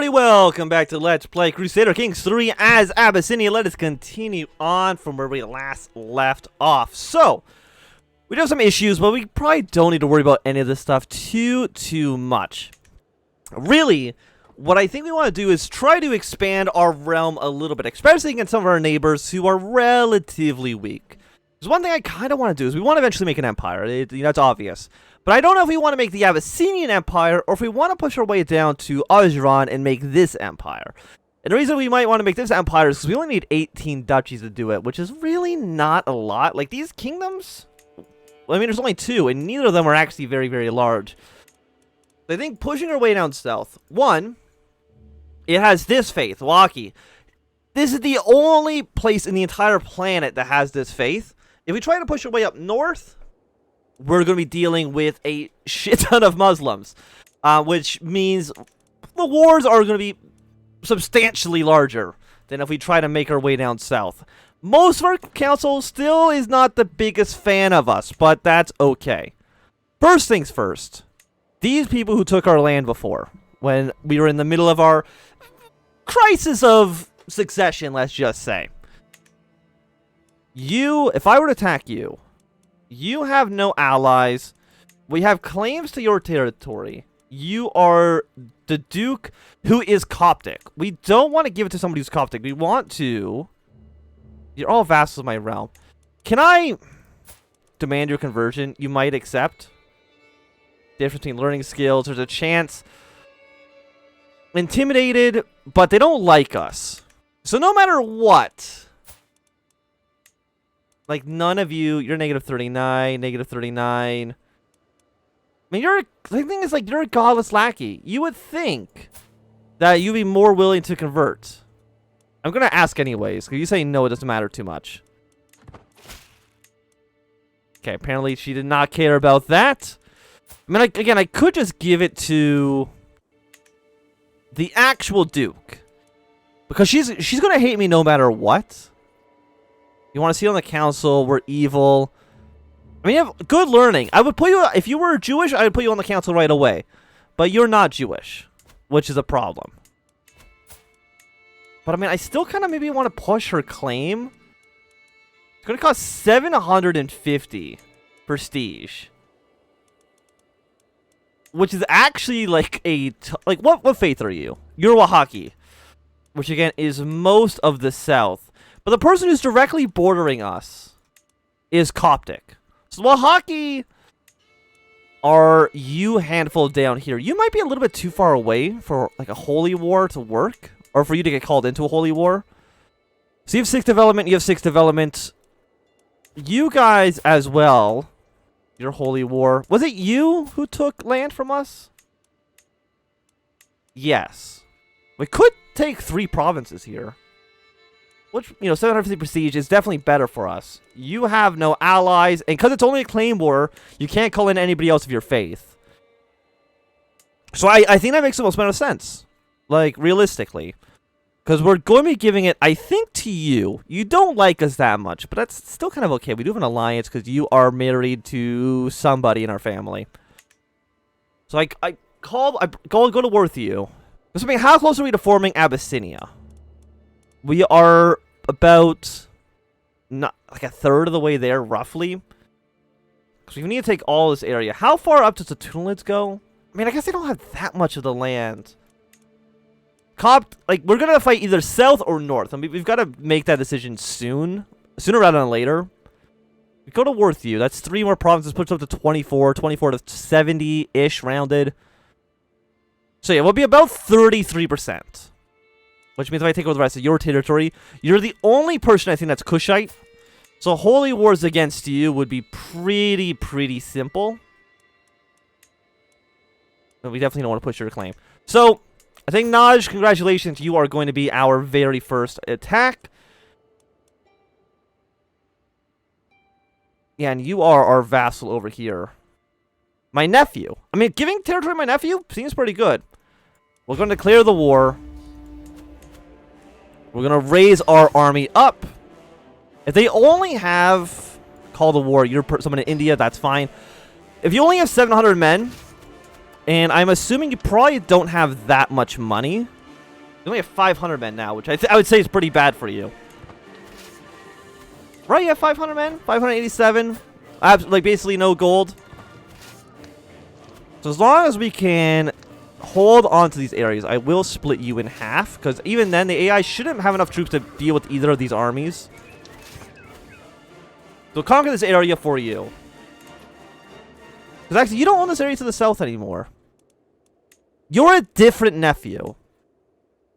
everybody, welcome back to Let's Play Crusader Kings III as Abyssinia. Let us continue on from where we last left off. So, we do have some issues, but we probably don't need to worry about any of this stuff too much. Really, what I think we want to do is try to expand our realm a little bit, especially against some of our neighbors who are relatively weak. There's one thing I kind of want to do is we want to eventually make an empire. That's obvious. But I don't know if we want to make the Abyssinian Empire or if we want to push our way down to Ajran and make this empire. And the reason we might want to make this empire is because we only need 18 duchies to do it, which is really not a lot. Like, these kingdoms, I mean, there's only 2, and neither of them are actually very, very large. I think pushing our way down south, one, it has this faith, Waki. This is the only place in the entire planet that has this faith. If we try to push our way up north, we're going to be dealing with a shit ton of Muslims, which means the wars are going to be substantially larger than if we try to make our way down south. Most of our council still is not the biggest fan of us, but that's okay. First things first, these people who took our land before, when we were in the middle of our crisis of succession, let's just say. If I were to attack you, you have no allies. We have claims to your territory. You are the Duke who is Coptic. We don't want to give it to somebody who's Coptic. We want to... You're all vassals of my realm. Can I demand your conversion? You might accept. Difference between learning skills. There's a chance. Intimidated, but they don't like us. So no matter what... Like, none of you're negative 39, negative 39. I mean, the thing is, like, you're a godless lackey. You would think that you'd be more willing to convert. I'm going to ask anyways, because you say no, it doesn't matter too much. Okay, apparently she did not care about that. I mean, again, I could just give it to the actual Duke. Because she's going to hate me no matter what. You want to see on the council, we're evil. I mean, you have good learning. I would put you, if you were Jewish, I would put you on the council right away. But you're not Jewish, which is a problem. But I mean, I still kind of maybe want to push her claim. It's going to cost 750 prestige. Which is actually like what faith are you? You're Oaxaca. Which again is most of the south. But the person who's directly bordering us is Coptic. So Oaxaca are you handful down here. You might be a little bit too far away for like a holy war to work. Or for you to get called into a holy war. So you have 6 development, you have 6 development. You guys as well. Your holy war. Was it you who took land from us? Yes. We could take 3 provinces here. Which, 750 prestige is definitely better for us. You have no allies, and because it's only a claim war, you can't call in anybody else of your faith. So I think that makes the most amount of sense. Like, realistically. Because we're going to be giving it, I think, to you. You don't like us that much, but that's still kind of okay. We do have an alliance because you are married to somebody in our family. So I go to war with you. I mean, how close are we to forming Abyssinia? We are about not like a third of the way there, roughly. Because we need to take all this area. How far up does the Tunelids go? I mean, I guess they don't have that much of the land. We're gonna fight either south or north. I mean, we've got to make that decision sooner rather than later. We go to war with you. That's 3 more provinces, puts up to 24 to 70-ish rounded. So yeah, we'll be about 33%. Which means if I take over the rest of your territory, you're the only person I think that's Kushite. So holy wars against you would be pretty simple. But we definitely don't want to push your claim. So, I think, Naj, congratulations. You are going to be our very first attack. Yeah, and you are our vassal over here. My nephew. I mean, giving territory to my nephew seems pretty good. We're going to declare the war. We're going to raise our army up. If they only have call the war, you're someone in India, that's fine. If you only have 700 men, and I'm assuming you probably don't have that much money, You only have 500 men now, which I would say is pretty bad for you. Right, you have 500 men? 587? Like, basically no gold. So as long as we can hold on to these areas, I will split you in half. Because even then, the AI shouldn't have enough troops to deal with either of these armies. So conquer this area for you. Because actually, you don't own this area to the south anymore. You're a different nephew.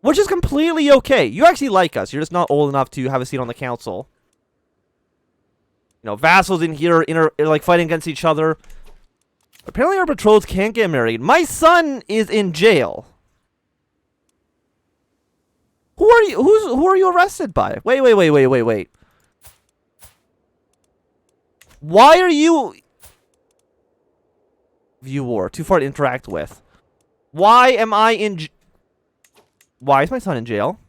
Which is completely okay. You actually like us. You're just not old enough to have a seat on the council. You know, vassals in here, like, fighting against each other. Apparently our betrothed can't get married. My son is in jail. Who are you? Who are you arrested by? Wait. Why are you... View war. Too far to interact with. Why am I in... Why is my son in jail?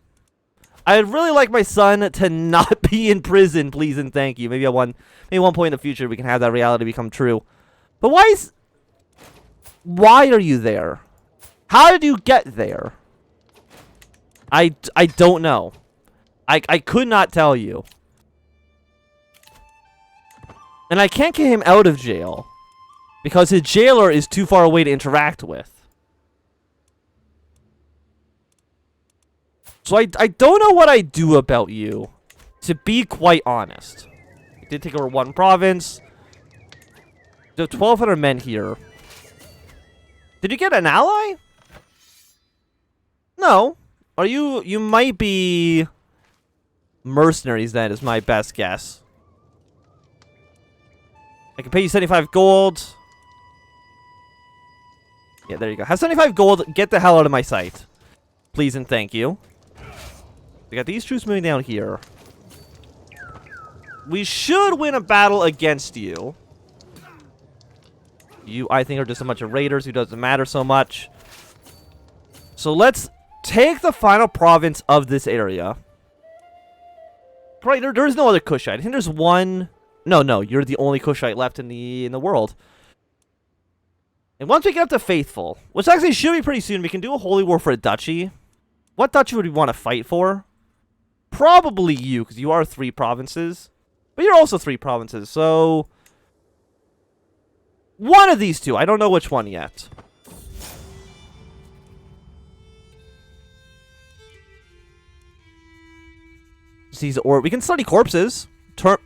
I'd really like my son to not be in prison, please and thank you. Maybe one point in the future we can have that reality become true. But why are you there? How did you get there? I don't know. I could not tell you. And I can't get him out of jail because his jailer is too far away to interact with. So I don't know what I do about you, to be quite honest. I did take over one province. There are 1,200 men here. Did you get an ally? No. Are you... You might be... mercenaries, then, is my best guess. I can pay you 75 gold. Yeah, there you go. Have 75 gold. Get the hell out of my sight. Please and thank you. We got these troops moving down here. We should win a battle against you. You, I think, are just a bunch of raiders who doesn't matter so much. So let's take the final province of this area. Right, there is no other Kushite. I think there's one... No, you're the only Kushite left in the world. And once we get up to Faithful, which actually should be pretty soon, we can do a holy war for a duchy. What duchy would we want to fight for? Probably you, because you are 3 provinces. But you're also 3 provinces, so... One of these two. I don't know which one yet. Or we can study corpses.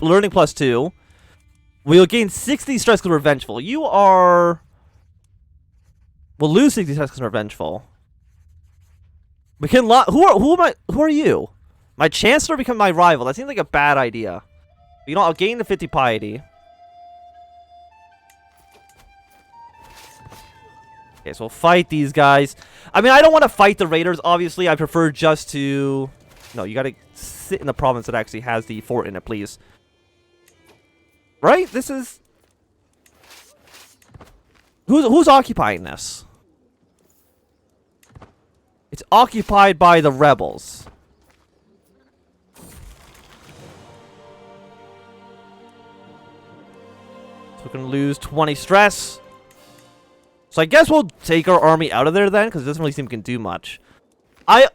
Learning +2. We'll gain 60 stress because we're vengeful. You are... We'll lose 60 stress because we're vengeful. We can who are you? My chancellor become my rival. That seems like a bad idea. You know, I'll gain the 50 piety. Okay, so we'll fight these guys. I mean, I don't want to fight the raiders, obviously. I prefer just to... No, you gotta sit in the province that actually has the fort in it, please. Right? This is... Who's occupying this? It's occupied by the rebels. So we're gonna lose 20 stress. So I guess we'll take our army out of there then, because it doesn't really seem we can do much. I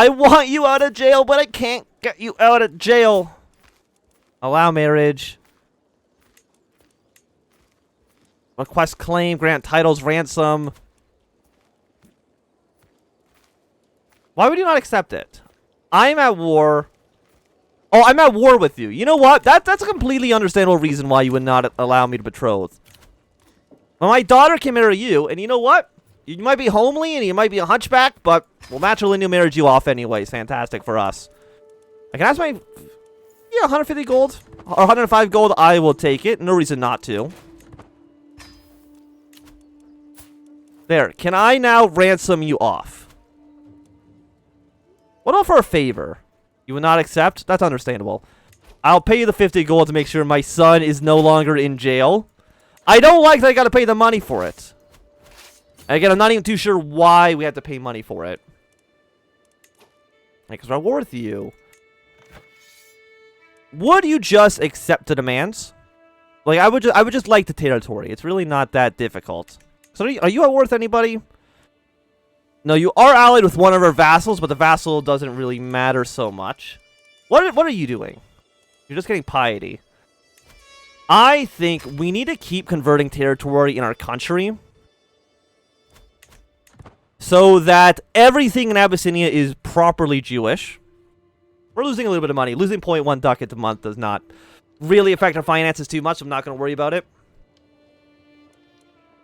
want you out of jail, but I can't get you out of jail. Allow marriage. Request claim, grant titles, ransom. Why would you not accept it? I'm at war. Oh, I'm at war with you. You know what? That's a completely understandable reason why you would not allow me to betroth. Well, my daughter can marry you, and you know what? You might be homely and you might be a hunchback, but we'll matrilineal marriage you off anyways. Fantastic for us. I can ask my... Yeah, 150 gold. Or 105 gold, I will take it. No reason not to. There. Can I now ransom you off? What about for a favor? You would not accept? That's understandable. I'll pay you the 50 gold to make sure my son is no longer in jail. I don't like that I gotta pay the money for it. And again, I'm not even too sure why we have to pay money for it. Because we're worth you. Would you just accept the demands? Like, I would just like the territory. It's really not that difficult. So are you at worth anybody? No, you are allied with one of our vassals, but the vassal doesn't really matter so much. What are you doing? You're just getting piety. I think we need to keep converting territory in our country so that everything in Abyssinia is properly Jewish. We're losing a little bit of money. Losing 0.1 ducat a month does not really affect our finances too much. I'm not going to worry about it.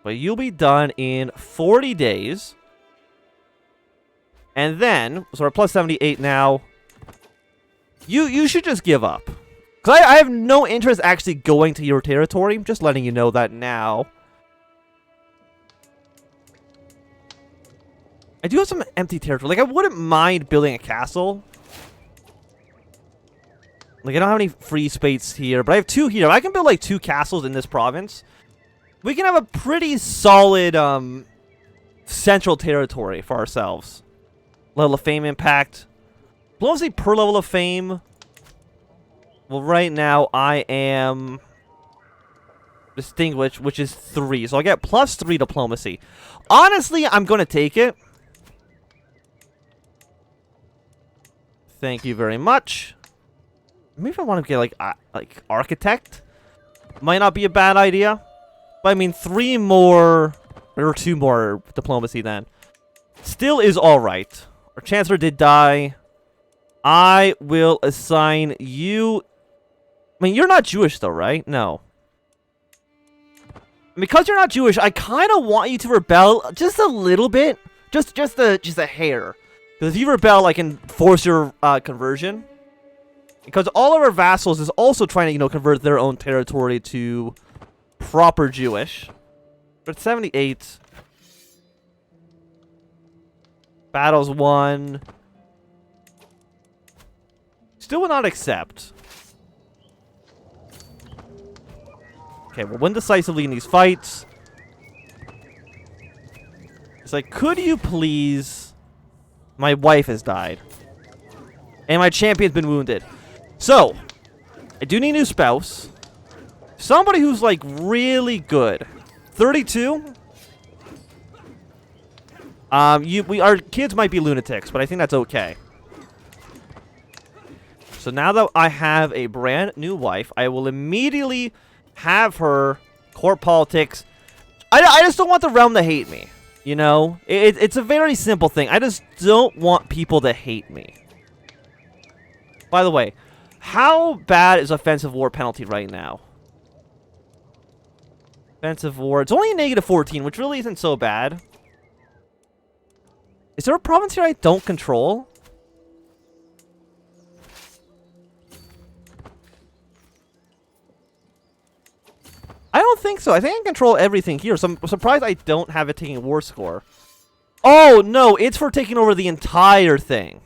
But you'll be done in 40 days. And then, so we're plus 78 now. You should just give up. Because I have no interest actually going to your territory. I'm just letting you know that now. I do have some empty territory. Like, I wouldn't mind building a castle. Like, I don't have any free space here, but I have 2 here. I can build, like, 2 castles in this province. We can have a pretty solid, central territory for ourselves. Level of fame impact. Diplomacy per level of fame. Well, right now, I am distinguished, which is 3. So I get plus 3 diplomacy. Honestly, I'm going to take it. Thank you very much. Maybe if I want to get, like architect. Might not be a bad idea. But, I mean, 3 more, or 2 more diplomacy then. Still is alright. Our chancellor did die. I will assign you... I mean, you're not Jewish, though, right? No. Because you're not Jewish, I kind of want you to rebel just a little bit. Just a hair. Because if you rebel, I can force your conversion. Because all of our vassals is also trying to, you know, convert their own territory to proper Jewish. But 78. Battles won. Still will not accept. Okay, we'll win decisively in these fights. It's like, could you please... My wife has died. And my champion's been wounded. So, I do need a new spouse. Somebody who's, like, really good. 32? Our kids might be lunatics, but I think that's okay. So now that I have a brand new wife, I will immediately have her court politics. I just don't want the realm to hate me. You know? It's a very simple thing. I just don't want people to hate me. By the way, how bad is offensive war penalty right now? Offensive war. It's only a negative 14, which really isn't so bad. Is there a province here I don't control? I don't think so. I think I control everything here. So I'm surprised I don't have it taking a war score. Oh, no. It's for taking over the entire thing.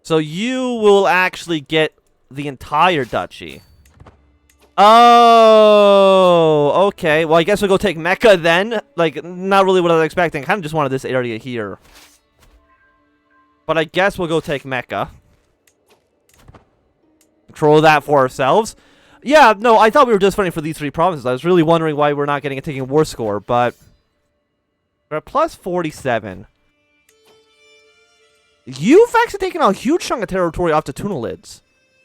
So you will actually get the entire duchy. Oh, okay. Well, I guess we'll go take Mecca then. Like, not really what I was expecting. I kind of just wanted this area here. But I guess we'll go take Mecca. Control that for ourselves. Yeah, no, I thought we were just fighting for these 3 provinces. I was really wondering why we're not getting a taking war score, but... We're at plus 47. You've actually taken a huge chunk of territory off the Tunelids.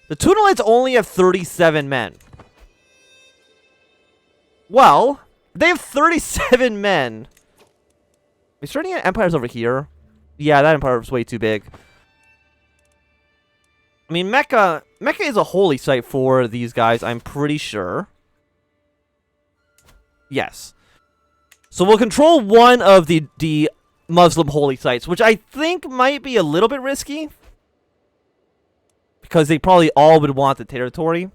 The Tunelids only have 37 men. Well, they have 37 men. Are starting at empires over here? Yeah, that empire was way too big. I mean, Mecca is a holy site for these guys, I'm pretty sure. Yes. So we'll control one of the Muslim holy sites, which I think might be a little bit risky. Because they probably all would want the territory.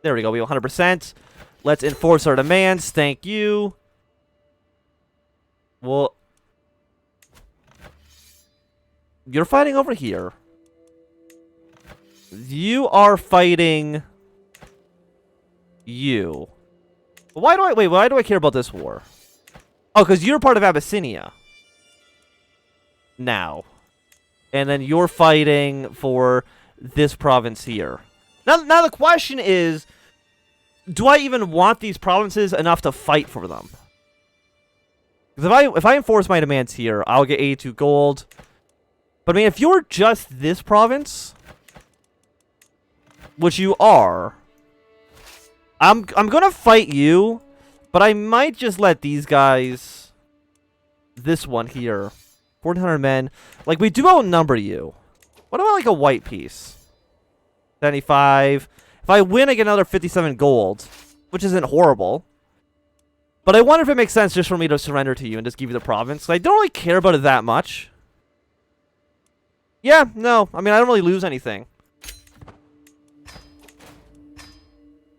There we go, we have 100%. Let's enforce our demands. Thank you. Well, you're fighting over here. You are fighting you. Why do I care about this war? Oh, because you're part of Abyssinia. Now. And then you're fighting for this province here. Now the question is, do I even want these provinces enough to fight for them? Because if I enforce my demands here, I'll get 82 gold. But I mean, if you're just this province, which you are, I'm gonna fight you, but I might just let these guys, this one here, 1,400 men. Like, we do outnumber you. What about like a white piece? 75. If I win, I get another 57 gold, which isn't horrible. But I wonder if it makes sense just for me to surrender to you and just give you the province. I don't really care about it that much. Yeah, no. I mean, I don't really lose anything.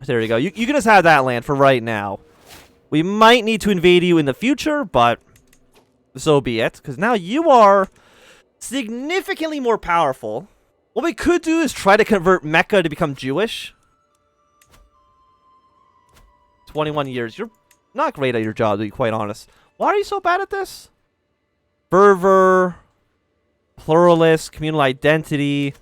There you go. You can just have that land for right now. We might need to invade you in the future, but so be it. Because now you are significantly more powerful. What we could do is try to convert Mecca to become Jewish. 21 years. You're not great at your job, to be quite honest. Why are you so bad at this? Fervor, pluralist, communal identity.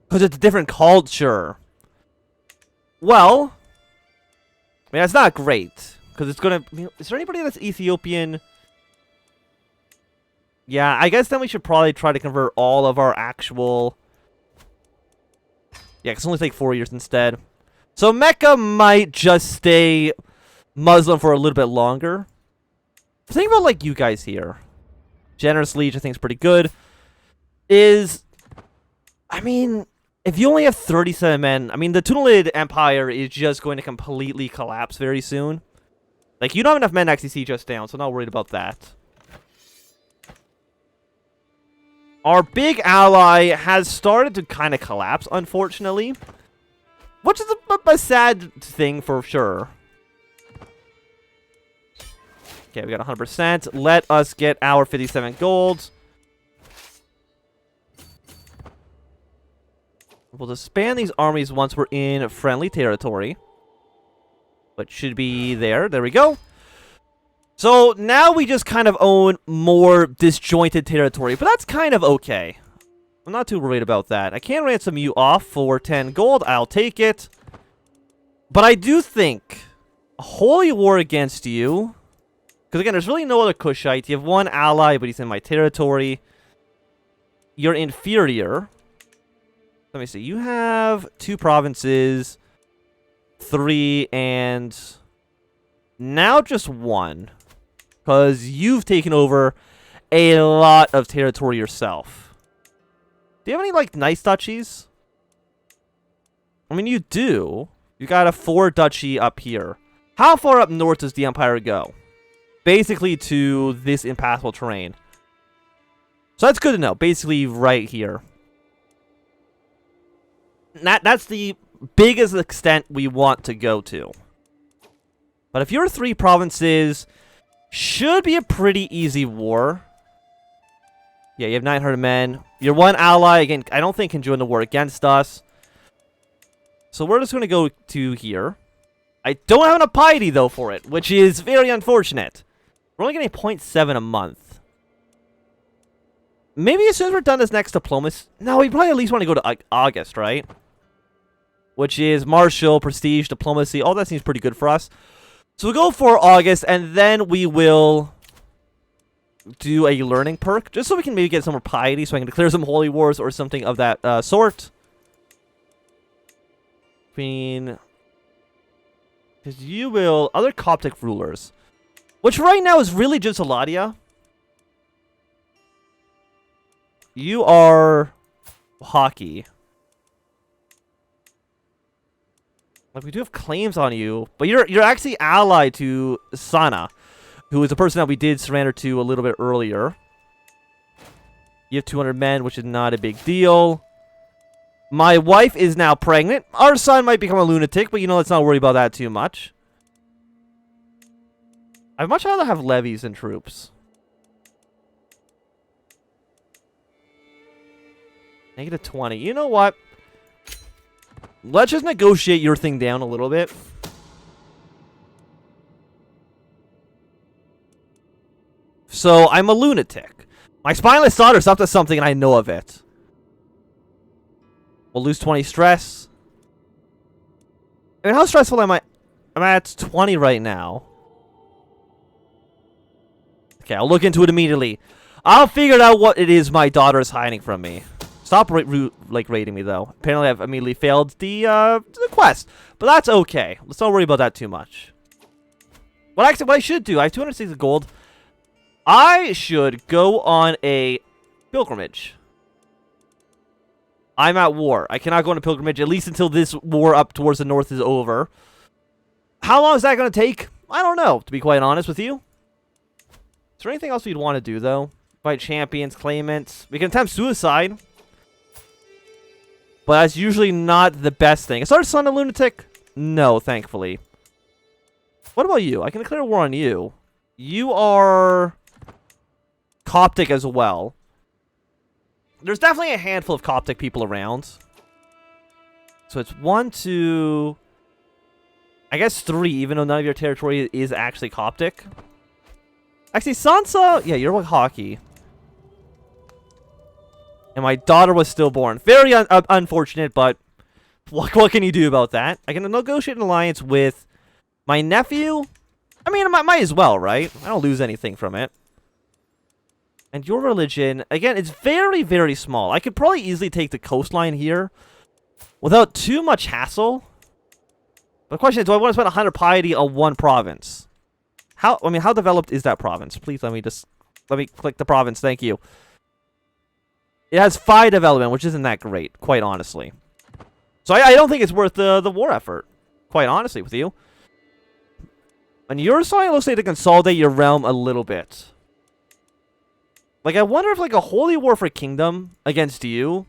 Because it's a different culture. Well, I mean, that's not great. Because it's going to... Is there anybody that's Ethiopian? Yeah, I guess then we should probably try to convert all of our actual... Yeah, it's only take 4 years instead. So Mecca might just stay Muslim for a little bit longer. Think about, like, you guys here. Generous Liege, I think, is pretty good. I mean, if you only have 37 men, I mean, the Tunelid Empire is just going to completely collapse very soon. Like, you don't have enough men to actually siege us down, so I'm not worried about that. Our big ally has started to kind of collapse, unfortunately. Which is a sad thing for sure. Okay, we got 100%. Let us get our 57 gold. We'll disband these armies once we're in friendly territory. But should be there. There we go. So now we just kind of own more disjointed territory, but that's kind of okay. I'm not too worried about that. I can ransom you off for 10 gold. I'll take it. But I do think a holy war against you, because again, there's really no other Kushite. You have one ally, but he's in my territory. You're inferior. Let me see. You have 2 provinces, 3, and now just 1. Because you've taken over a lot of territory yourself. Do you have any, like, nice duchies? I mean, you do. You got a 4 duchy up here. How far up north does the Empire go? Basically to this impassable terrain. So that's good to know. Basically right here. That's the biggest extent we want to go to. But if your 3 provinces... Should be a pretty easy war. Yeah, you have 900 men. Your one ally, again, I don't think can join the war against us. So we're just going to go to here. I don't have enough piety, though, for it, which is very unfortunate. We're only getting 0.7 a month. Maybe as soon as we're done this next diplomacy... No, we probably at least want to go to August, right? Which is martial, prestige, diplomacy. All that seems pretty good for us. So we'll go for August, and then we will do a learning perk, just so we can maybe get some more piety, so I can declare some holy wars or something of that sort. I mean, because you will... Other Coptic rulers, which right now is really just Eladia. You are hockey. Like, we do have claims on you, but you're actually allied to Sana, who is a person that we did surrender to a little bit earlier. You have 200 men, which is not a big deal. My wife is now pregnant. Our son might become a lunatic, but you know, let's not worry about that too much. I'd much rather have levies than troops. -20. You know what? Let's just negotiate your thing down a little bit. So, I'm a lunatic. My spineless daughter's up to something and I know of it. We'll lose 20 stress. I mean, how stressful am I? I'm at 20 right now. Okay, I'll look into it immediately. I'll figure out what it is my daughter is hiding from me. Stop raiding me, though. Apparently, I've immediately failed the quest. But that's okay. Let's not worry about that too much. What I should do, I have 260 gold. I should go on a pilgrimage. I'm at war. I cannot go on a pilgrimage, at least until this war up towards the north is over. How long is that going to take? I don't know, to be quite honest with you. Is there anything else we'd want to do, though? Fight champions, claimants. We can attempt suicide. But that's usually not the best thing. Is our son a lunatic? No, thankfully. What about you? I can declare war on you. You are Coptic as well. There's definitely a handful of Coptic people around. So it's 1, 2... I guess 3, even though none of your territory is actually Coptic. Actually, Sansa... Yeah, you're like hockey. And my daughter was stillborn. Very unfortunate, but what can you do about that? I can negotiate an alliance with my nephew. I mean, I might as well, right? I don't lose anything from it. And your religion, again, it's very, very small. I could probably easily take the coastline here without too much hassle. But the question is, do I want to spend 100 piety on one province? How developed is that province? Please let me click the province. Thank you. It has 5 development, which isn't that great, quite honestly. So I don't think it's worth the war effort, quite honestly with you. And you're starting, looks like, to consolidate your realm a little bit. Like, I wonder if, like, a holy war for kingdom against you,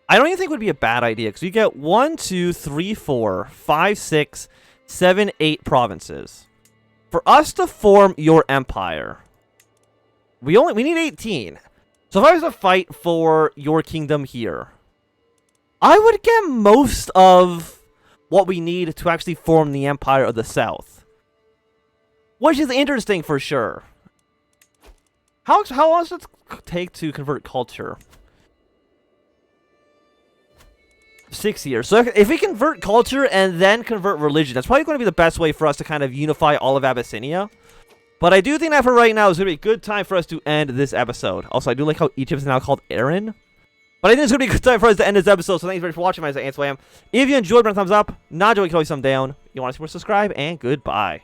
I don't even think would be a bad idea, because you get 1, 2, 3, 4, 5, 6, 7, 8 provinces. For us to form your empire, we need 18. So if I was to fight for your kingdom here, I would get most of what we need to actually form the Empire of the South. Which is interesting for sure. How long does it take to convert culture? 6 years. So if we convert culture and then convert religion, that's probably going to be the best way for us to kind of unify all of Abyssinia. But I do think that for right now is going to be a good time for us to end this episode. Also, I do like how Egypt is now called Aaron. But I think it's going to be a good time for us to end this episode. So thank you very much for watching. My name is Antswam. If you enjoyed, put a thumbs up. Not enjoyed, you can always thumb down. You want to see more, subscribe, and goodbye.